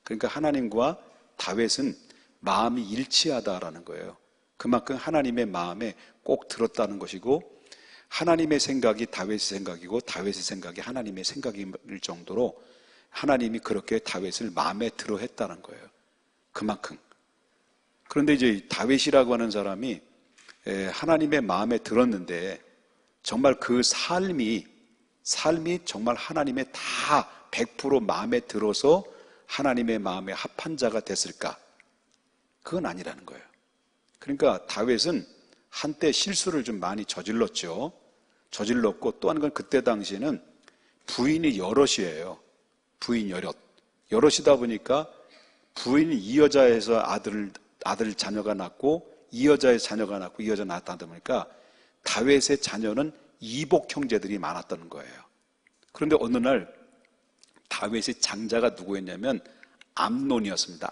그러니까 하나님과 다윗은 마음이 일치하다라는 거예요. 그만큼 하나님의 마음에 꼭 들었다는 것이고, 하나님의 생각이 다윗의 생각이고 다윗의 생각이 하나님의 생각일 정도로 하나님이 그렇게 다윗을 마음에 들어 했다는 거예요. 그만큼. 그런데 이제 다윗이라고 하는 사람이 하나님의 마음에 들었는데 정말 그 삶이 정말 하나님의 다 100% 마음에 들어서 하나님의 마음에 합한 자가 됐을까? 그건 아니라는 거예요. 그러니까 다윗은 한때 실수를 좀 많이 저질렀죠. 저질렀고, 또 한 건 그때 당시에는 부인이 여럿이에요. 부인 여럿이다 보니까 부인이 이 여자에서 아들 자녀가 낳고, 이 여자의 자녀가 낳고, 이 여자 낳았다 보니까 다윗의 자녀는 이복 형제들이 많았다는 거예요. 그런데 어느 날 다윗의 장자가 누구였냐면 암논이었습니다.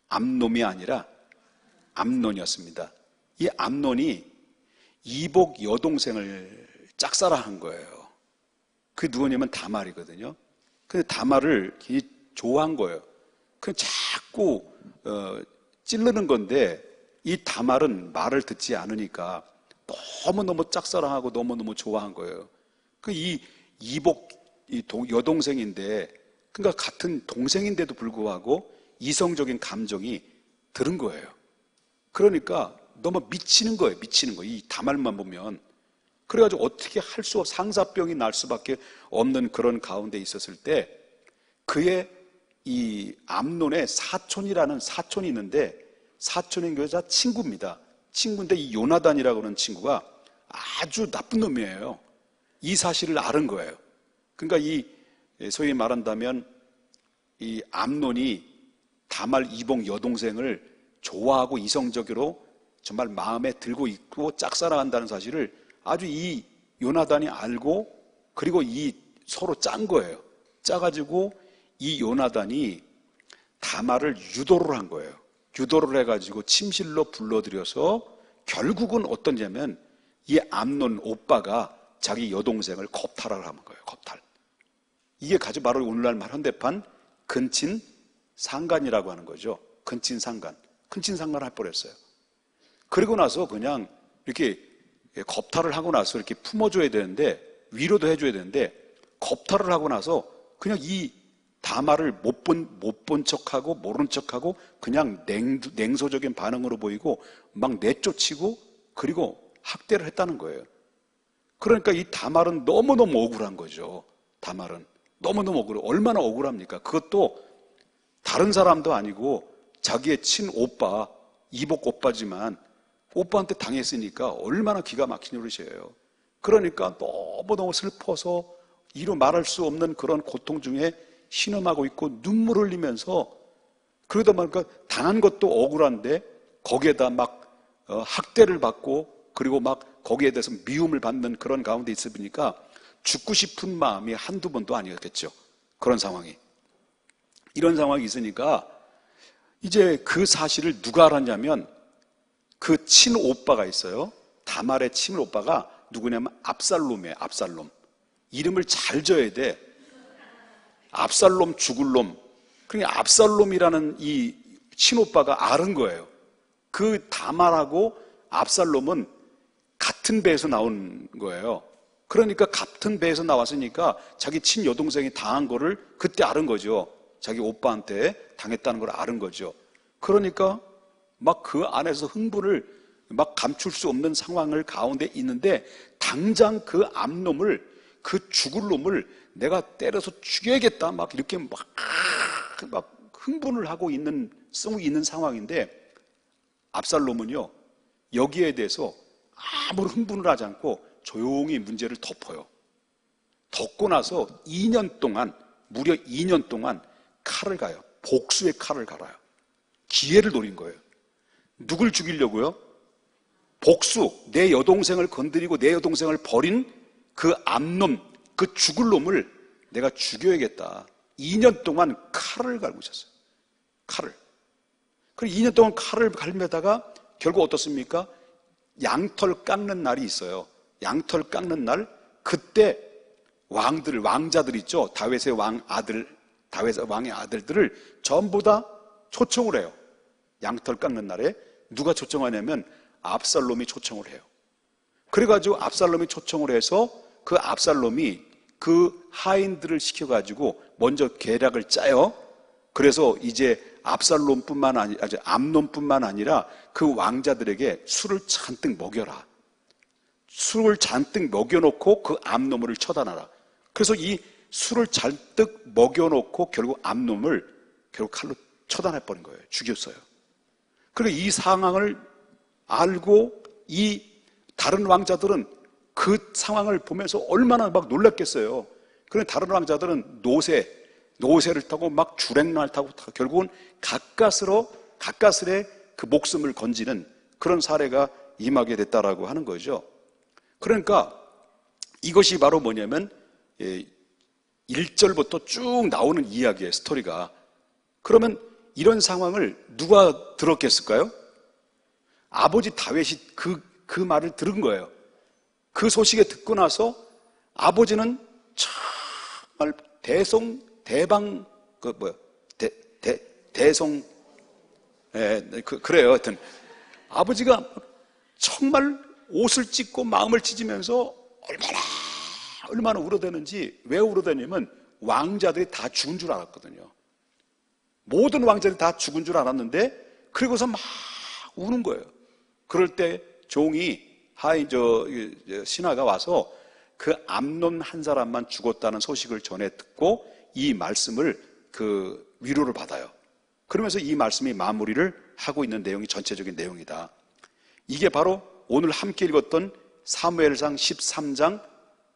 암놈이 아니라 암논이었습니다. 이 암논이 이복 여동생을 짝사랑한 거예요. 그게 누구냐면 다말이거든요. 근데 다말을 굉장히 좋아한 거예요. 그냥 자꾸 찌르는 건데 이 다말은 말을 듣지 않으니까 너무너무 짝사랑하고 너무너무 좋아한 거예요. 이 이복 여동생인데, 그러니까 같은 동생인데도 불구하고 이성적인 감정이 들은 거예요. 그러니까 너무 미치는 거예요. 이 다말만 보면. 그래가지고 어떻게 할 수 없어, 상사병이 날 수밖에 없는 그런 가운데 있었을 때, 그의 이 암논의 사촌이라는 사촌이 있는데, 사촌인 여자 친구입니다. 친구인데 이 요나단이라고 하는 친구가 아주 나쁜 놈이에요. 이 사실을 아는 거예요. 그러니까 이 소위 말한다면 이 암논이 다말 이복 여동생을 좋아하고 이성적으로 정말 마음에 들고 있고 짝사랑한다는 사실을 아주 이 요나단이 알고, 그리고 이 서로 짠 거예요. 짜가지고 이 요나단이 다말을 유도를 한 거예요. 유도를 해가지고 침실로 불러들여서 결국은 어떠냐면 이 암논 오빠가 자기 여동생을 겁탈을 하는 거예요. 겁탈. 이게 가지고 바로 오늘날 말 현대판 근친상간이라고 하는 거죠. 근친상간을 해버렸어요. 그리고 나서 그냥 이렇게 겁탈을 하고 나서 이렇게 품어줘야 되는데, 위로도 해줘야 되는데, 겁탈을 하고 나서 그냥 이 다말을 못 본 척하고 모른 척하고 그냥 냉소적인 반응으로 보이고 막 내쫓이고, 그리고 학대를 했다는 거예요. 그러니까 이 다말은 너무너무 억울한 거죠. 다말은 너무너무 억울해. 얼마나 억울합니까? 그것도 다른 사람도 아니고 자기의 친오빠, 이복 오빠지만 오빠한테 당했으니까 얼마나 기가 막힌 노릇이에요. 그러니까 너무너무 슬퍼서 이루 말할 수 없는 그런 고통 중에 신음하고 있고 눈물 흘리면서, 그러다 보니까 당한 것도 억울한데 거기에다 막 학대를 받고, 그리고 막 거기에 대해서 미움을 받는 그런 가운데 있으니까 죽고 싶은 마음이 한두 번도 아니었겠죠. 그런 상황이. 이런 상황이 있으니까 이제 그 사실을 누가 알았냐면 그 친오빠가 있어요. 다말의 친오빠가 누구냐면 압살롬이에요. 압살롬. 이름을 잘 지어야 돼. 압살롬 죽을 놈. 그러니까 압살롬이라는 이 친오빠가 아는 거예요. 그 다말하고 압살롬은 같은 배에서 나온 거예요. 그러니까 같은 배에서 나왔으니까 자기 친여동생이 당한 거를 그때 알은 거죠. 자기 오빠한테 당했다는 걸 알은 거죠. 그러니까 막 그 안에서 흥분을 막 감출 수 없는 상황을 가운데 있는데, 당장 그 암놈을, 그 죽을 놈을 내가 때려서 죽여야겠다 막 이렇게 막 흥분을 하고 쓰고 있는 상황인데, 압살롬은요 여기에 대해서 아무런 흥분을 하지 않고 조용히 문제를 덮어요. 덮고 나서 2년 동안, 무려 2년 동안 칼을 가요. 복수의 칼을 갈아요. 기회를 노린 거예요. 누굴 죽이려고요? 복수, 내 여동생을 건드리고 내 여동생을 버린 그 암놈, 그 죽을 놈을 내가 죽여야겠다. 2년 동안 칼을 갈고 있었어요. 칼을. 그리고 2년 동안 칼을 갈매다가 결국 어떻습니까? 양털 깎는 날이 있어요. 양털 깎는 날, 그때 왕자들 있죠. 다윗의 왕 아들 다윗 왕의 아들들을 전부 다 초청을 해요. 양털 깎는 날에 누가 초청하냐면 압살롬이 초청을 해요. 그래가지고 압살롬이 초청을 해서 그 압살롬이 그 하인들을 시켜가지고 먼저 계략을 짜요. 그래서 이제 압살롬뿐만 아니라 암논뿐만 아니라 그 왕자들에게 술을 잔뜩 먹여라. 술을 잔뜩 먹여놓고 그 암놈을 처단하라. 그래서 이 술을 잔뜩 먹여놓고 결국 암놈을 결국 칼로 처단해버린 거예요. 죽였어요. 그리고 이 상황을 알고 이 다른 왕자들은 그 상황을 보면서 얼마나 막 놀랐겠어요. 그런데 다른 왕자들은 노새를 타고 막 주랭랑을 타고 결국은 가까스레 그 목숨을 건지는 그런 사례가 임하게 됐다라고 하는 거죠. 그러니까 이것이 바로 뭐냐면 1절부터 쭉 나오는 이야기의 스토리가. 그러면 이런 상황을 누가 들었겠을까요? 아버지 다윗이 그 말을 들은 거예요. 그 소식에 듣고 나서 아버지는 정말 그래요. 하여튼 아버지가 정말 옷을 찢고 마음을 찢으면서 얼마나 울어대는지. 왜 울어대냐면 왕자들이 다 죽은 줄 알았거든요. 모든 왕자들이 다 죽은 줄 알았는데 그리고서 막 우는 거예요. 그럴 때 종이 신하가 와서 그 암논 한 사람만 죽었다는 소식을 전해 듣고 이 말씀을 그 위로를 받아요. 그러면서 이 말씀이 마무리를 하고 있는 내용이 전체적인 내용이다. 이게 바로 오늘 함께 읽었던 사무엘상 13장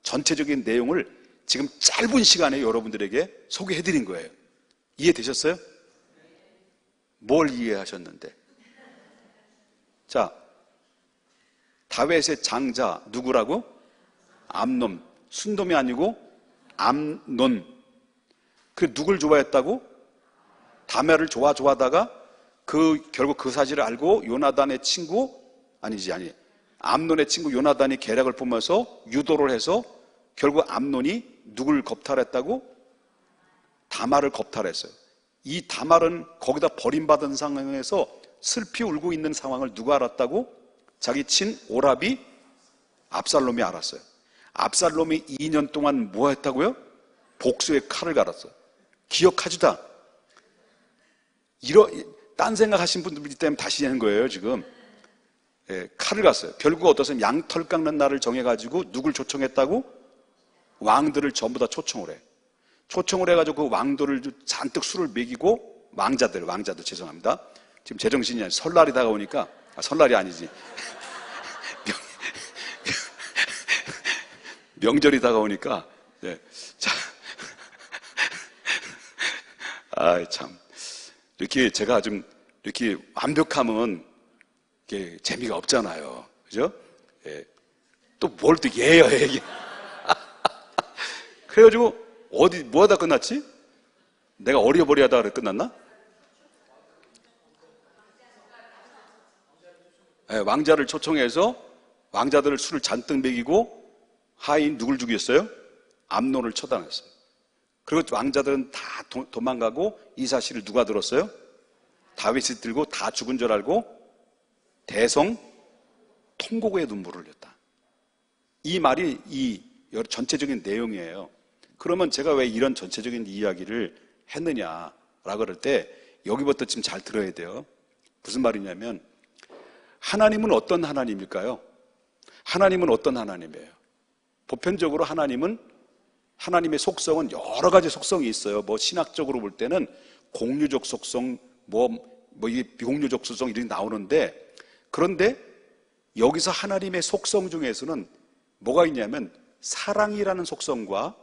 전체적인 내용을 지금 짧은 시간에 여러분들에게 소개해드린 거예요. 이해되셨어요? 뭘 이해하셨는데? 자, 다윗의 장자 누구라고? 암논. 순돔이 아니고 암논. 그 누굴 좋아했다고? 다메를 좋아하다가 결국 그 사실을 알고 요나단의 친구 암논의 친구 요나단이 계략을 뿜어서 유도를 해서 결국 암논이 누굴 겁탈했다고? 다말을 겁탈했어요. 이 다말은 거기다 버림받은 상황에서 슬피 울고 있는 상황을 누가 알았다고? 자기 친 오라비 압살롬이 알았어요. 압살롬이 2년 동안 뭐 했다고요? 복수의 칼을 갈았어요. 기억하지다. 딴 생각하신 분들 때문에 다시 하는 거예요 지금. 칼을 갔어요. 결국 어떠세요? 양털 깎는 날을 정해가지고 누굴 초청했다고? 왕들을 전부 다 초청을 해. 초청을 해가지고 그 왕들을 잔뜩 술을 먹이고 왕자들 죄송합니다. 지금 제정신이 아니라 설날이 다가오니까 설날이 아니지. 명절이 다가오니까 자, 참 이렇게 제가 좀 이렇게 완벽하면 이게 재미가 없잖아요. 그죠? 또 뭘 또 예요. 그래가지고 뭐 하다 끝났지? 내가 어리버리 하다 그래 끝났나? 왕자를 초청해서 왕자들을 술을 잔뜩 먹이고 하인 누굴 죽였어요? 암논을 처단했어요. 그리고 왕자들은 다 도망가고 이 사실을 누가 들었어요? 다윗이 들고 다 죽은 줄 알고 대성 통곡의 눈물을 흘렸다. 이 말이 이 전체적인 내용이에요. 그러면 제가 왜 이런 전체적인 이야기를 했느냐라고 그럴 때 여기부터 지금 잘 들어야 돼요. 무슨 말이냐면 하나님은 어떤 하나님일까요? 하나님은 어떤 하나님이에요? 보편적으로 하나님의 속성은 여러 가지 속성이 있어요. 뭐 신학적으로 볼 때는 공유적 속성, 이게 비공유적 속성 이렇게 나오는데, 그런데 여기서 하나님의 속성 중에서는 뭐가 있냐면 사랑이라는 속성과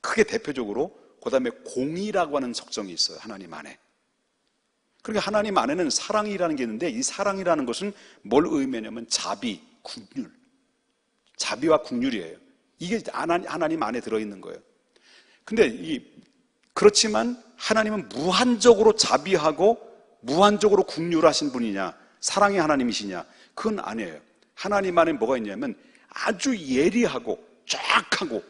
크게 대표적으로 그 다음에 공의라고 하는 속성이 있어요. 하나님 안에. 그러니까 하나님 안에는 사랑이라는 게 있는데 이 사랑이라는 것은 뭘 의미하냐면 자비, 긍휼. 자비와 긍휼이에요. 이게 하나님 안에 들어있는 거예요. 근데 그렇지만 하나님은 무한적으로 자비하고 무한적으로 긍휼하신 분이냐, 사랑의 하나님이시냐? 그건 아니에요. 하나님 안에 뭐가 있냐면 아주 예리하고 정확하고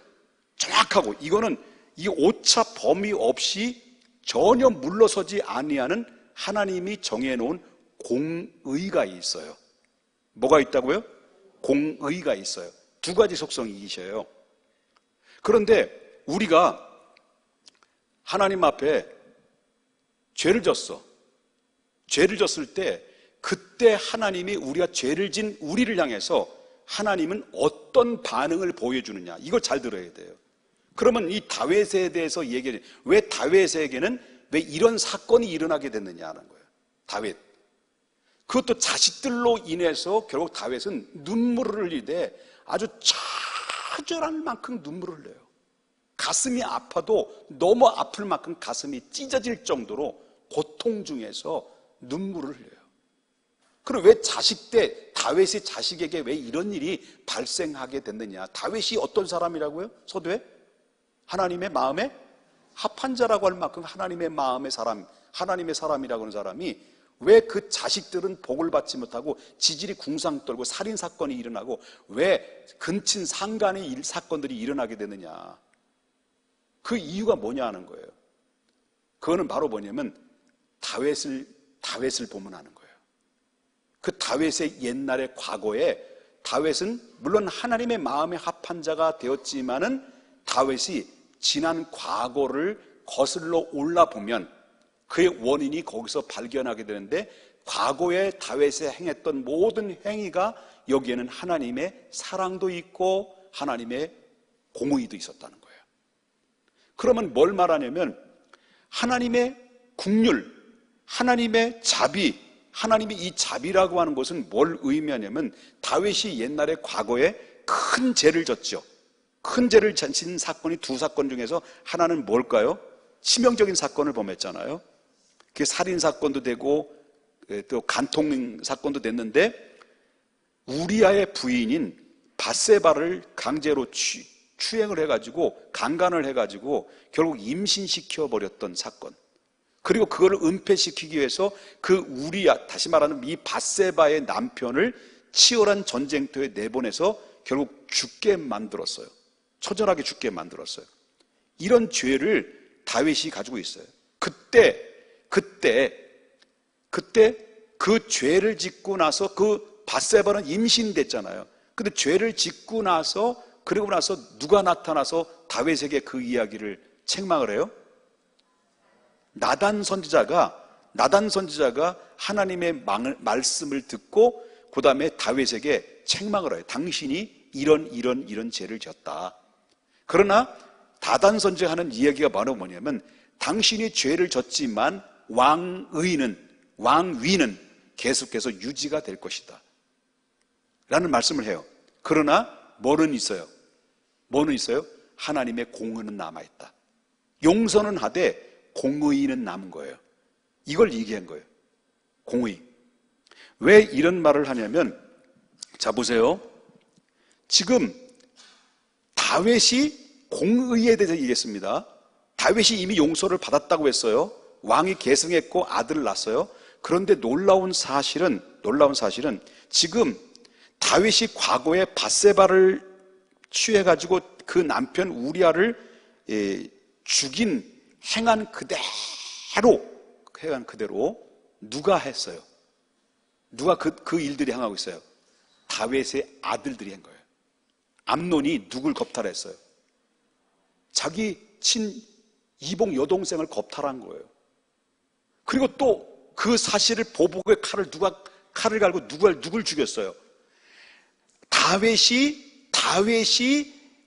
이거는 이 오차 범위 없이 전혀 물러서지 아니하는 하나님이 정해놓은 공의가 있어요. 뭐가 있다고요? 공의가 있어요. 두 가지 속성이셔요. 그런데 우리가 하나님 앞에 죄를 졌어. 죄를 졌을 때 그때 하나님이 우리가 죄를 진 우리를 향해서 하나님은 어떤 반응을 보여주느냐, 이걸 잘 들어야 돼요. 그러면 이 다윗에 대해서 얘기해. 왜 다윗에게는 왜 이런 사건이 일어나게 됐느냐는 거예요. 다윗. 그것도 자식들로 인해서 결국 다윗은 눈물을 흘리되 아주 처절할 만큼 눈물을 흘려요. 가슴이 아파도 너무 아플 만큼 가슴이 찢어질 정도로 고통 중에서 눈물을 흘려요. 그럼 왜 자식 때 다윗이 자식에게 왜 이런 일이 발생하게 됐느냐? 다윗이 어떤 사람이라고요? 서두에 하나님의 마음에 합한 자라고 할 만큼 하나님의 마음의 사람, 하나님의 사람이라고 하는 사람이 왜 그 자식들은 복을 받지 못하고 지질이 궁상 떨고 살인 사건이 일어나고 왜 근친 상간의 사건들이 일어나게 되느냐? 그 이유가 뭐냐 하는 거예요. 그거는 바로 뭐냐면 다윗을 보면 아는 거예요. 그 다윗의 옛날의 과거에 다윗은 물론 하나님의 마음에 합한 자가 되었지만은 다윗이 지난 과거를 거슬러 올라보면 그의 원인이 거기서 발견하게 되는데 과거에 다윗이 행했던 모든 행위가 여기에는 하나님의 사랑도 있고 하나님의 공의도 있었다는 거예요. 그러면 뭘 말하냐면 하나님의 국률, 하나님의 자비, 하나님이 이 자비라고 하는 것은 뭘 의미하냐면 다윗이 옛날에 과거에 큰 죄를 졌죠. 큰 죄를 진 사건이 두 사건 중에서 하나는 뭘까요? 치명적인 사건을 범했잖아요. 그게 살인 사건도 되고 또 간통 사건도 됐는데 우리아의 부인인 밧세바를 강제로 추행을 해가지고 강간을 해가지고 결국 임신시켜 버렸던 사건. 그리고 그걸 은폐시키기 위해서 그 우리아, 다시 말하는 이 밧세바의 남편을 치열한 전쟁터에 내보내서 결국 죽게 만들었어요. 처절하게 죽게 만들었어요. 이런 죄를 다윗이 가지고 있어요. 그때 그 죄를 짓고 나서 그 밧세바는 임신됐잖아요. 근데 죄를 짓고 나서 그리고 나서 누가 나타나서 다윗에게 그 이야기를 책망을 해요? 나단 선지자가 하나님의 말씀을 듣고 그 다음에 다윗에게 책망을 해요. 당신이 이런 죄를 지었다. 그러나 나단 선지자가 하는 이야기가 바로 뭐냐면 당신이 죄를 졌지만 왕위는 계속해서 유지가 될 것이다 라는 말씀을 해요. 그러나 뭐는 있어요? 하나님의 공의는 남아있다. 용서는 하되 공의는 남은 거예요. 이걸 얘기한 거예요. 공의. 왜 이런 말을 하냐면 자 보세요. 지금 다윗이 공의에 대해서 얘기했습니다. 다윗이 이미 용서를 받았다고 했어요. 왕이 계승했고 아들을 낳았어요. 그런데 놀라운 사실은 지금 다윗이 과거에 밧세바를 취해가지고 그 남편 우리아를 행한 그대로 누가 했어요? 누가 그 일들이 행하고 있어요? 다윗의 아들들이 한 거예요. 암논이 누굴 겁탈했어요? 자기 이복 여동생을 겁탈한 거예요. 그리고 또 그 사실을 보복의 칼을 갈고 누굴 죽였어요? 다윗이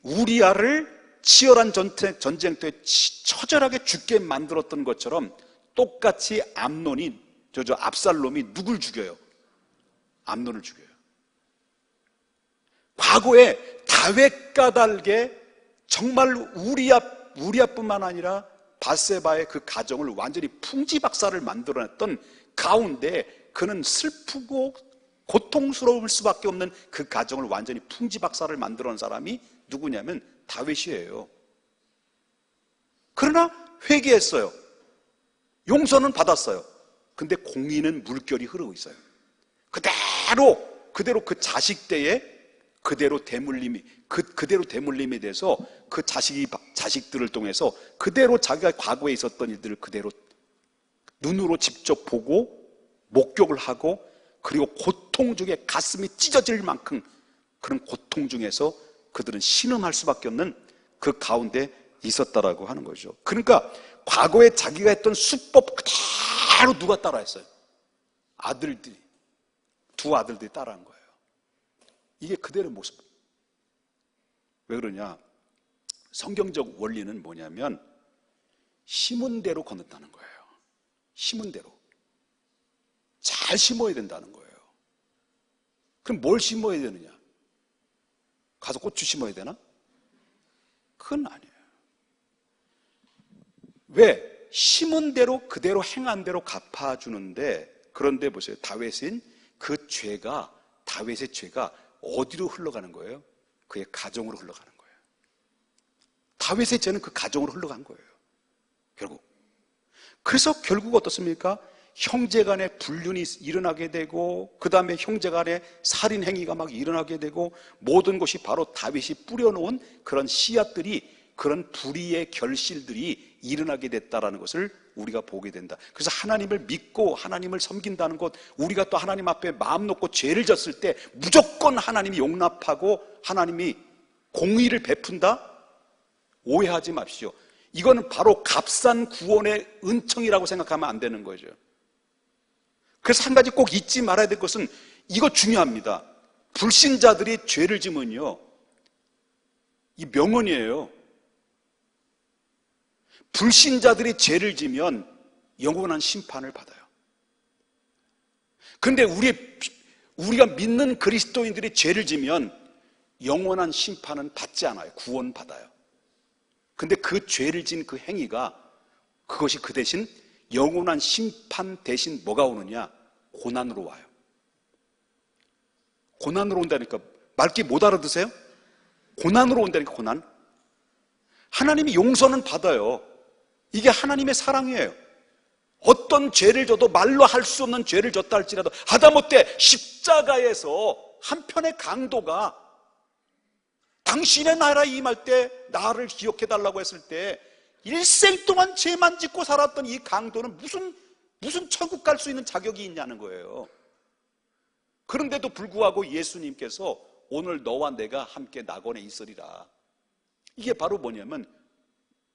우리아를 치열한 전쟁터에 처절하게 죽게 만들었던 것처럼 똑같이 압살롬이 누굴 죽여요? 암논을 죽여요. 과거에 다윗과 달게 정말 우리아뿐만 아니라 밧세바의 그 가정을 완전히 풍지박살을 만들어냈던 가운데 그는 슬프고 고통스러울 수밖에 없는 그 가정을 완전히 풍지박살을 만들어낸 사람이 누구냐면 다윗이에요. 그러나 회개했어요. 용서는 받았어요. 근데 공의는 물결이 흐르고 있어요. 그대로 그 자식 때에 그대로 대물림이 돼서 그 자식들을 통해서 그대로 자기가 과거에 있었던 일들을 그대로 눈으로 직접 보고 목격을 하고, 그리고 고통 중에 가슴이 찢어질 만큼 그런 고통 중에서 그들은 신음할 수밖에 없는 그 가운데 있었다라고 하는 거죠. 그러니까 과거에 자기가 했던 수법 그대로 누가 따라했어요? 두 아들들이 따라한 거예요. 이게 그대로의 모습. 왜 그러냐? 성경적 원리는 뭐냐면 심은 대로 거둔다는 거예요. 심은 대로. 잘 심어야 된다는 거예요. 그럼 뭘 심어야 되느냐? 가서 고추 심어야 되나? 그건 아니에요. 왜? 심은 대로 그대로 행한 대로 갚아주는데, 그런데 보세요. 다윗의 죄가 어디로 흘러가는 거예요? 그의 가정으로 흘러가는 거예요. 다윗의 죄는 그 가정으로 흘러간 거예요. 결국. 그래서 결국 어떻습니까? 형제간에 불륜이 일어나게 되고, 그 다음에 형제간에 살인 행위가 막 일어나게 되고, 모든 것이 바로 다윗이 뿌려놓은 그런 씨앗들이, 그런 불의의 결실들이 일어나게 됐다라는 것을 우리가 보게 된다. 그래서 하나님을 믿고 하나님을 섬긴다는 것, 우리가 또 하나님 앞에 마음 놓고 죄를 졌을 때 무조건 하나님이 용납하고 하나님이 공의를 베푼다? 오해하지 마십시오. 이거는 바로 값싼 구원의 은총이라고 생각하면 안 되는 거죠. 그래서 한 가지 꼭 잊지 말아야 될 것은, 이거 중요합니다. 불신자들이 죄를 지면요, 이 명언이에요. 불신자들이 죄를 지면 영원한 심판을 받아요. 그런데 우리가 믿는 그리스도인들이 죄를 지면 영원한 심판은 받지 않아요. 구원 받아요. 근데 그 죄를 진 그 행위가, 그것이 그 대신 영원한 심판 대신 뭐가 오느냐? 고난으로 와요. 고난으로 온다니까. 말귀 못 알아듣으세요? 고난으로 온다니까. 고난. 하나님이 용서는 받아요. 이게 하나님의 사랑이에요. 어떤 죄를 져도, 말로 할 수 없는 죄를 졌다 할지라도, 하다못해 십자가에서 한편의 강도가 당신의 나라에 임할 때 나를 기억해달라고 했을 때 일생 동안 죄만 짓고 살았던 이 강도는 무슨 천국 갈 수 있는 자격이 있냐는 거예요. 그런데도 불구하고 예수님께서 오늘 너와 내가 함께 낙원에 있으리라. 이게 바로 뭐냐면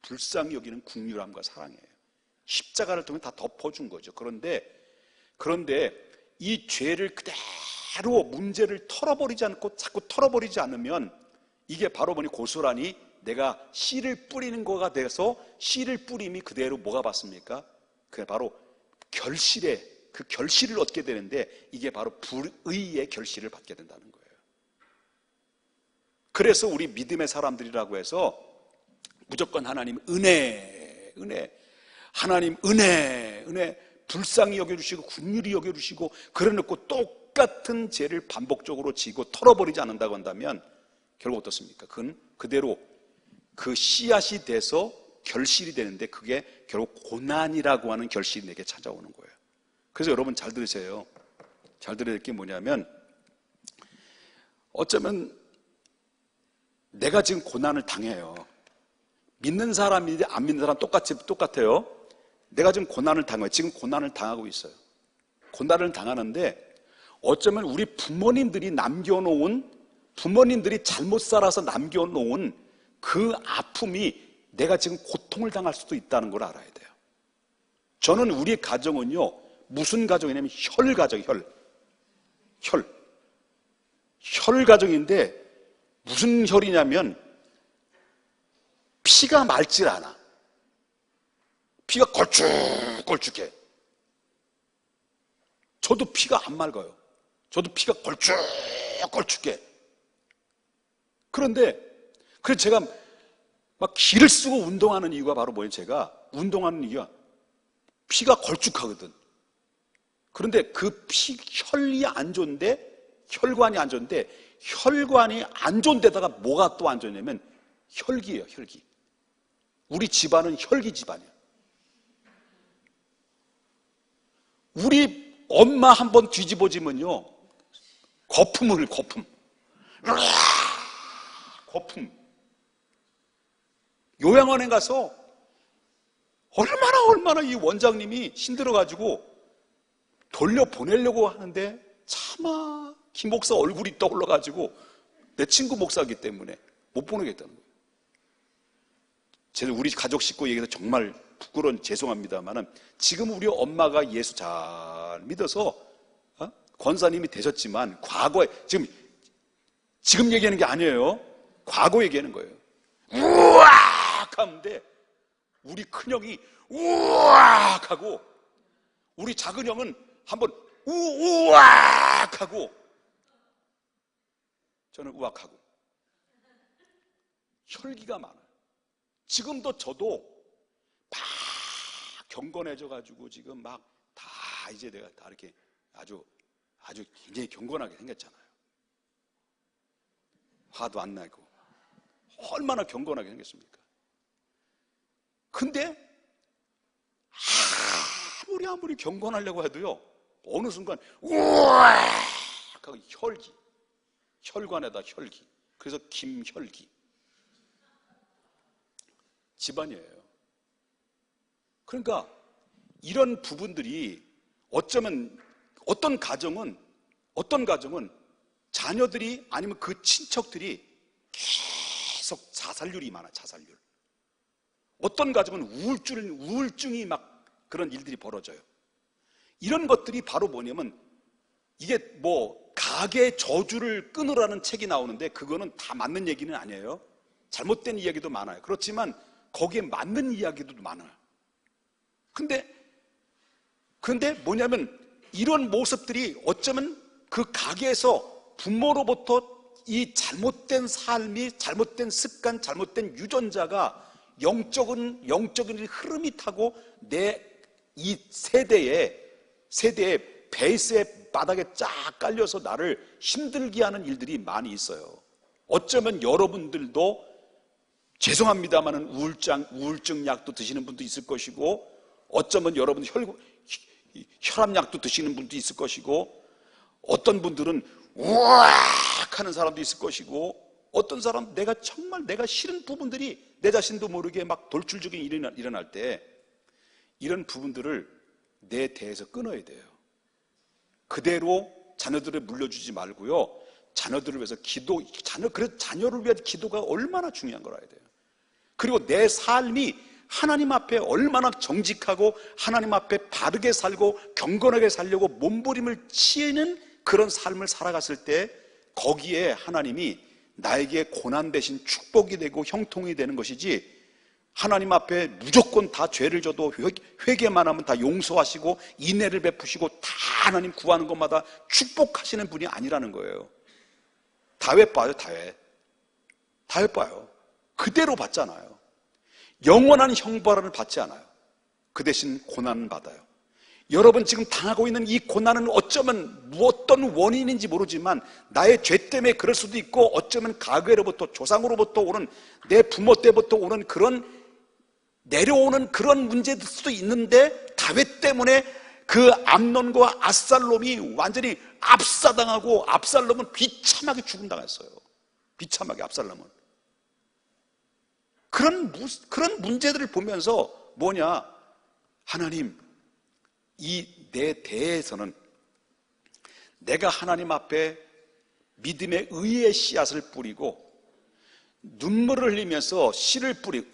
불쌍히 여기는 긍휼함과 사랑이에요. 십자가를 통해 다 덮어준 거죠. 그런데 이 죄를 그대로 문제를 털어버리지 않고 자꾸 털어버리지 않으면, 이게 바로 뭐니, 고스란히 내가 씨를 뿌리는 거가 돼서, 씨를 뿌림이 그대로 뭐가 받습니까? 그게 바로 그 결실을 얻게 되는데, 이게 바로 불의의 결실을 받게 된다는 거예요. 그래서 우리 믿음의 사람들이라고 해서 무조건 하나님 은혜, 하나님 은혜, 불쌍히 여겨주시고 긍휼히 여겨주시고, 그래놓고 똑같은 죄를 반복적으로 지고 털어버리지 않는다고 한다면 결국 어떻습니까? 그건 그대로 그 씨앗이 돼서 결실이 되는데, 그게 결국 고난이라고 하는 결실이 내게 찾아오는 거예요. 그래서 여러분 잘 들으세요. 잘 들어야 될 게 뭐냐면, 어쩌면 내가 지금 고난을 당해요. 믿는 사람이지 안 믿는 사람 똑같아요. 내가 지금 고난을 당해요. 지금 고난을 당하고 있어요. 고난을 당하는데, 어쩌면 우리 부모님들이 잘못 살아서 남겨놓은 그 아픔이 내가 지금 고통을 당할 수도 있다는 걸 알아야 돼요. 저는 우리 가정은요, 무슨 가정이냐면 혈가정, 혈가정인데, 무슨 혈이냐면 피가 맑질 않아. 피가 걸쭉걸쭉해. 저도 피가 안 맑아요. 저도 피가 걸쭉걸쭉해. 그래서 제가 막 기를 쓰고 운동하는 이유가 바로 뭐예요? 제가 운동하는 이유가 피가 걸쭉하거든. 그런데 그 혈관이 안 좋은데, 혈관이 안 좋은 데다가 뭐가 또 안 좋냐면 혈기예요, 혈기. 우리 집안은 혈기 집안이야. 우리 엄마 한번 뒤집어지면요, 거품. 거품. 요양원에 가서 얼마나 이 원장님이 힘들어가지고 돌려보내려고 하는데 차마 김 목사 얼굴이 떠올라가지고 내 친구 목사이기 때문에 못 보내겠다는 거예요. 제가 우리 가족 식구 얘기해서 정말 부끄러운 죄송합니다만은 지금 우리 엄마가 예수 잘 믿어서 권사님이 되셨지만 과거에 지금 얘기하는 게 아니에요. 과거 얘기하는 거예요. 우악 하는데 우리 큰형이 우악 하고 우리 작은형은 한번 우악 하고 저는 우악하고 혈기가 많아요. 지금도 저도 막 경건해져 가지고 지금 막 다 이제 내가 다 이렇게 아주 굉장히 경건하게 생겼잖아요. 화도 안 나고 얼마나 경건하게 생겼습니까? 근데 아무리 경건하려고 해도요 어느 순간 우악 하고 혈관에다 혈기. 그래서 김혈기 집안이에요. 그러니까 이런 부분들이 어쩌면 어떤 가정은 자녀들이 아니면 그 친척들이 계속 자살률이 많아. 자살률. 어떤 가정은 우울증이 막 그런 일들이 벌어져요. 이런 것들이 바로 뭐냐면 이게 뭐 가계 저주를 끊으라는 책이 나오는데 그거는 다 맞는 얘기는 아니에요. 잘못된 이야기도 많아요. 그렇지만 거기에 맞는 이야기도 많아요. 근데 뭐냐면 이런 모습들이 어쩌면 그 가게에서 부모로부터 이 잘못된 삶이, 잘못된 습관, 잘못된 유전자가 영적인 흐름이 타고 내 이 세대의 베이스의 바닥에 쫙 깔려서 나를 힘들게 하는 일들이 많이 있어요. 어쩌면 여러분들도 죄송합니다만은 우울증 약도 드시는 분도 있을 것이고, 어쩌면 여러분 혈압약도 드시는 분도 있을 것이고, 어떤 분들은 우악 하는 사람도 있을 것이고, 어떤 사람 내가 싫은 부분들이 내 자신도 모르게 막 돌출적인 일이 일어날 때 이런 부분들을 내 대에서 끊어야 돼요. 그대로 자녀들을 물려주지 말고요. 자녀들을 위해서 자녀를 위한 기도가 얼마나 중요한 걸 알아야 돼요. 그리고 내 삶이 하나님 앞에 얼마나 정직하고 하나님 앞에 바르게 살고 경건하게 살려고 몸부림을 치는 그런 삶을 살아갔을 때 거기에 하나님이 나에게 고난 대신 축복이 되고 형통이 되는 것이지, 하나님 앞에 무조건 다 죄를 져도 회개만 하면 다 용서하시고 인애를 베푸시고 다 하나님 구하는 것마다 축복하시는 분이 아니라는 거예요. 다회 봐요. 다회 봐요. 그대로 받잖아요. 영원한 형벌을 받지 않아요. 그 대신 고난은 받아요. 여러분 지금 당하고 있는 이 고난은 어쩌면 어떤 원인인지 모르지만 나의 죄 때문에 그럴 수도 있고, 어쩌면 가계로부터 조상으로부터 오는, 내 부모 때부터 오는 그런 내려오는 그런 문제일 수도 있는데, 다윗 때문에 그 암논과 압살롬이 완전히 압사당하고 압살롬은 비참하게 죽음당했어요. 비참하게 압살롬은. 그런 문제들을 보면서 뭐냐, 하나님, 이 내 대에서는 내가 하나님 앞에 믿음의 의의 씨앗을 뿌리고 눈물을 흘리면서 씨를 뿌리고,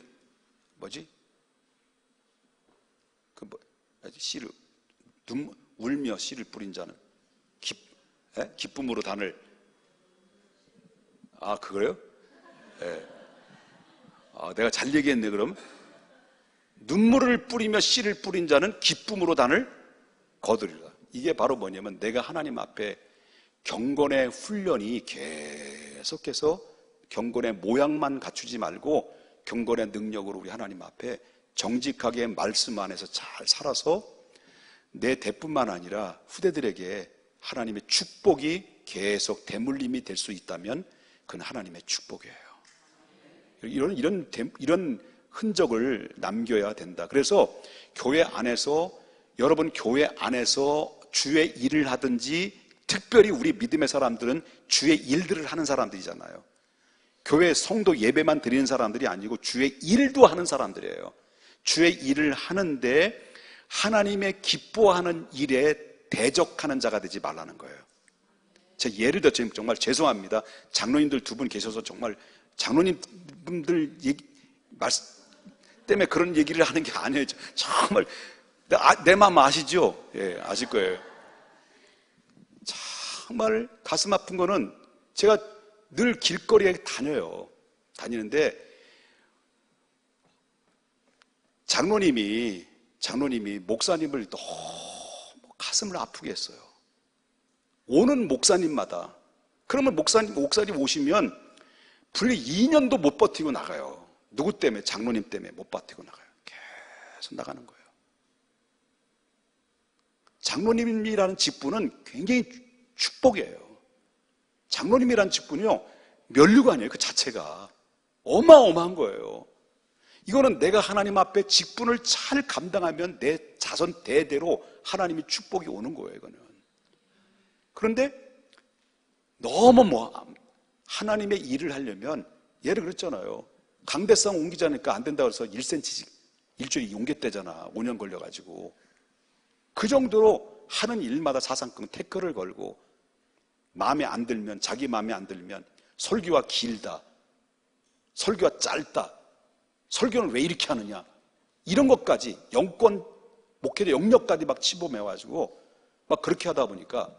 울며 씨를 뿌린 자는 기쁨으로 단을. 그거요? 내가 잘 얘기했네. 그럼 눈물을 뿌리며 씨를 뿌린 자는 기쁨으로 단을 거두리라. 이게 바로 뭐냐면 내가 하나님 앞에 경건의 훈련이 계속해서 경건의 모양만 갖추지 말고 경건의 능력으로 우리 하나님 앞에 정직하게 말씀 안에서 잘 살아서 내 대뿐만 아니라 후대들에게 하나님의 축복이 계속 대물림이 될 수 있다면 그건 하나님의 축복이에요. 이런 흔적을 남겨야 된다. 그래서 교회 안에서, 여러분 교회 안에서 주의 일을 하든지 특별히 우리 믿음의 사람들은 주의 일들을 하는 사람들이잖아요. 교회 성도 예배만 드리는 사람들이 아니고 주의 일도 하는 사람들이에요. 주의 일을 하는데 하나님의 기뻐하는 일에 대적하는 자가 되지 말라는 거예요. 제가 예를 들어 지금 정말 죄송합니다. 장로님들 두 분 계셔서 정말 장로님분들 말씀 때문에 그런 얘기를 하는 게 아니에요. 정말 내 마음 아시죠? 예, 아실 거예요. 정말 가슴 아픈 거는 제가 늘 길거리에 다니는데 장로님이 목사님을 너무 가슴을 아프게 했어요. 오는 목사님마다. 그러면 목사님 오시면 불리 2년도 못 버티고 나가요. 누구 때문에? 장로님 때문에 못 버티고 나가요. 계속 나가는 거예요. 장로님이라는 직분은 굉장히 축복이에요. 장로님이라는 직분이요, 면류관이에요. 그 자체가 어마어마한 거예요. 이거는 내가 하나님 앞에 직분을 잘 감당하면 내 자손 대대로 하나님의 축복이 오는 거예요. 이거는. 그런데 너무 하나님의 일을 하려면, 예를 그랬잖아요. 강대상 옮기자니까 안 된다고 해서 1cm씩 일주일에 옮겼대잖아. 5년 걸려가지고. 그 정도로 하는 일마다 사상권 태클을 걸고, 마음에 안 들면, 자기 마음에 안 들면, 설교가 길다, 설교가 짧다, 설교는 왜 이렇게 하느냐, 이런 것까지 영권, 목회자 영역까지 막 치보매가지고 막 그렇게 하다 보니까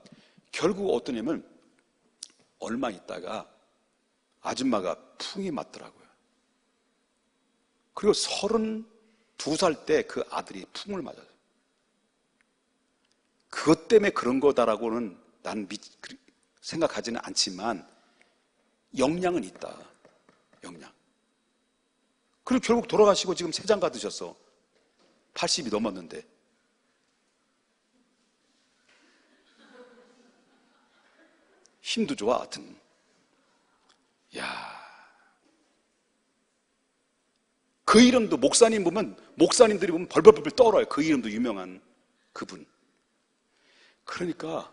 결국 어떠냐면 얼마 있다가 아줌마가 풍이 맞더라고요. 그리고 32살 때 그 아들이 풍을 맞아요. 그것 때문에 그런 거다라고는 난 생각하지는 않지만 영향은 있다. 영향. 그리고 결국 돌아가시고 지금 세장가 드셨어. 80이 넘었는데. 힘도 좋아, 하여튼. 야, 그 이름도 목사님들이 보면 벌벌벌 떨어요. 그 이름도 유명한 그분. 그러니까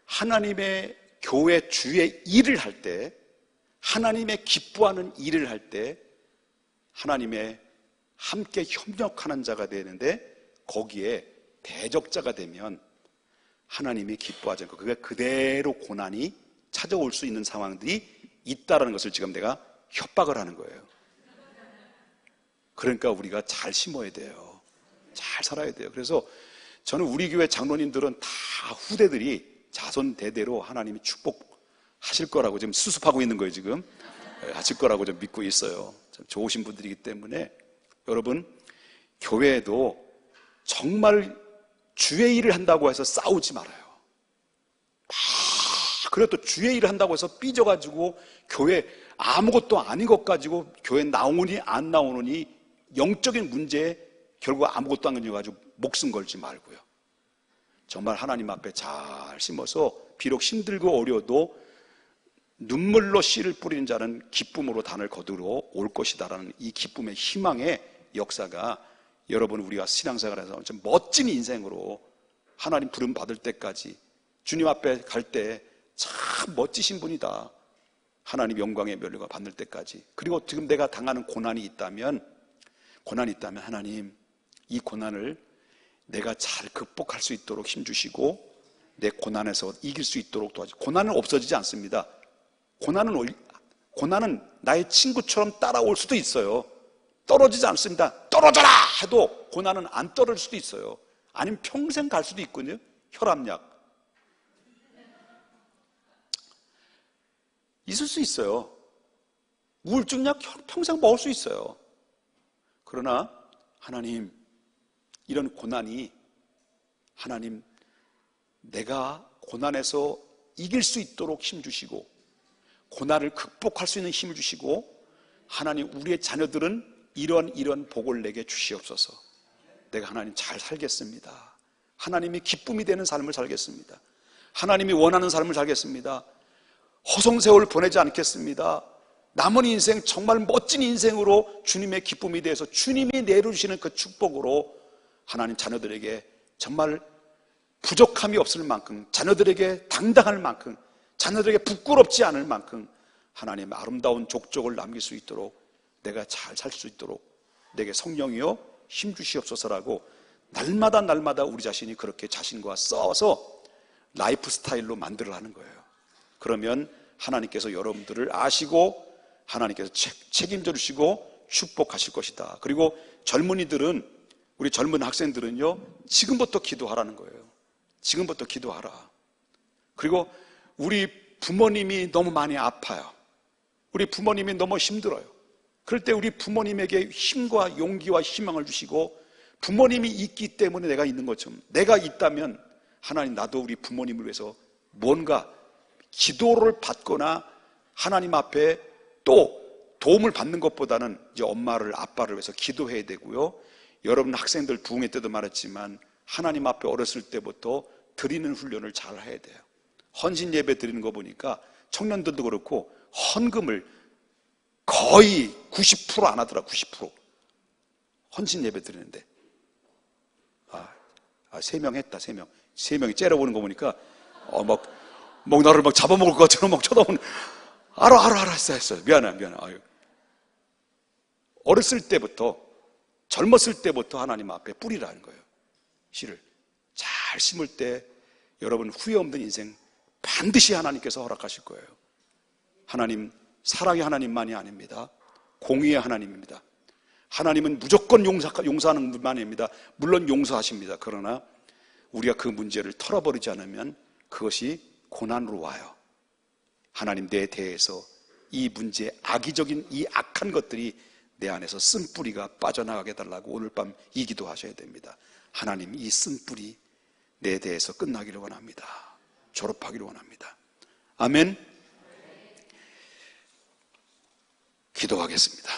하나님의 교회 주의 일을 할 때, 하나님의 기뻐하는 일을 할 때 하나님의 함께 협력하는 자가 되는데, 거기에 대적자가 되면 하나님이 기뻐하지 않고 그게 그대로 고난이 찾아올 수 있는 상황들이 있다는 것을 지금 내가 협박을 하는 거예요. 그러니까 우리가 잘 심어야 돼요. 잘 살아야 돼요. 그래서 저는 우리 교회 장로님들은 다 후대들이 자손 대대로 하나님이 축복하실 거라고 지금 수습하고 있는 거예요. 지금 하실 거라고 좀 믿고 있어요. 참 좋으신 분들이기 때문에 여러분, 교회에도 정말 주의 일을 한다고 해서 싸우지 말아요. 그래도 또 주의 일을 한다고 해서 삐져가지고 교회 아무것도 아닌 것 가지고 교회 나오니 안 나오느니 영적인 문제에 결국 아무것도 안 가지고 목숨 걸지 말고요. 정말 하나님 앞에 잘 심어서 비록 힘들고 어려워도 눈물로 씨를 뿌리는 자는 기쁨으로 단을 거두러 올 것이다라는 이 기쁨의 희망의 역사가 여러분, 우리가 신앙생활에서 좀 멋진 인생으로 하나님 부름 받을 때까지, 주님 앞에 갈 때 참 멋지신 분이다, 하나님 영광의 면류관 받을 때까지, 그리고 지금 내가 당하는 고난이 있다면 하나님, 이 고난을 내가 잘 극복할 수 있도록 힘주시고 내 고난에서 이길 수 있도록 도와주시고. 고난은 없어지지 않습니다. 고난은 나의 친구처럼 따라올 수도 있어요. 떨어지지 않습니다. 떨어져라 해도 고난은 안 떨어질 수도 있어요. 아니면 평생 갈 수도 있거든요. 혈압약 있을 수 있어요. 우울증약 평생 먹을 수 있어요. 그러나 하나님, 이런 고난이, 하나님, 내가 고난에서 이길 수 있도록 힘주시고 고난을 극복할 수 있는 힘을 주시고, 하나님, 우리의 자녀들은 이런 복을 내게 주시옵소서. 내가 하나님 잘 살겠습니다. 하나님이 기쁨이 되는 삶을 살겠습니다. 하나님이 원하는 삶을 살겠습니다. 허송세월 보내지 않겠습니다. 남은 인생 정말 멋진 인생으로 주님의 기쁨이 되어서 주님이 내려주시는 그 축복으로 하나님 자녀들에게 정말 부족함이 없을 만큼, 자녀들에게 당당할 만큼, 자녀들에게 부끄럽지 않을 만큼 하나님의 아름다운 족적을 남길 수 있도록, 내가 잘 살 수 있도록 내게 성령이여 힘 주시옵소서라고 날마다 우리 자신이 그렇게 자신과 싸워서 라이프 스타일로 만들어가는 거예요. 그러면 하나님께서 여러분들을 아시고 하나님께서 책임져 주시고 축복하실 것이다. 그리고 젊은이들은, 우리 젊은 학생들은요, 지금부터 기도하라는 거예요. 지금부터 기도하라. 그리고 우리 부모님이 너무 많이 아파요. 우리 부모님이 너무 힘들어요. 그럴 때 우리 부모님에게 힘과 용기와 희망을 주시고, 부모님이 있기 때문에 내가 있는 것처럼, 내가 있다면 하나님, 나도 우리 부모님을 위해서 뭔가 기도를 받거나 하나님 앞에 또 도움을 받는 것보다는 이제 엄마를, 아빠를 위해서 기도해야 되고요. 여러분 학생들 부흥회 때도 말했지만 하나님 앞에 어렸을 때부터 드리는 훈련을 잘 해야 돼요. 헌신 예배 드리는 거 보니까 청년들도 그렇고 헌금을 거의 90% 안 하더라. 90% 헌신 예배 드리는데 3명 했다. 3명이 째려보는 거 보니까 막 나를 막 잡아먹을 것 같처럼 막 쳐다보는. 알아 했어요. 미안해. 아유. 어렸을 때부터, 젊었을 때부터 하나님 앞에 뿌리라는 거예요. 씨를 잘 심을 때 여러분 후회 없는 인생 반드시 하나님께서 허락하실 거예요. 하나님, 사랑의 하나님만이 아닙니다. 공의의 하나님입니다. 하나님은 무조건 용서하는 분만이 아닙니다. 물론 용서하십니다. 그러나 우리가 그 문제를 털어버리지 않으면 그것이 고난으로 와요. 하나님, 내 대해서 이 문제, 악의적인 이 악한 것들이 내 안에서 쓴뿌리가 빠져나가게 해달라고 오늘 밤 이 기도하셔야 됩니다. 하나님, 이 쓴뿌리 내 대해서 끝나기를 원합니다. 졸업하기를 원합니다. 아멘. 기도하겠습니다.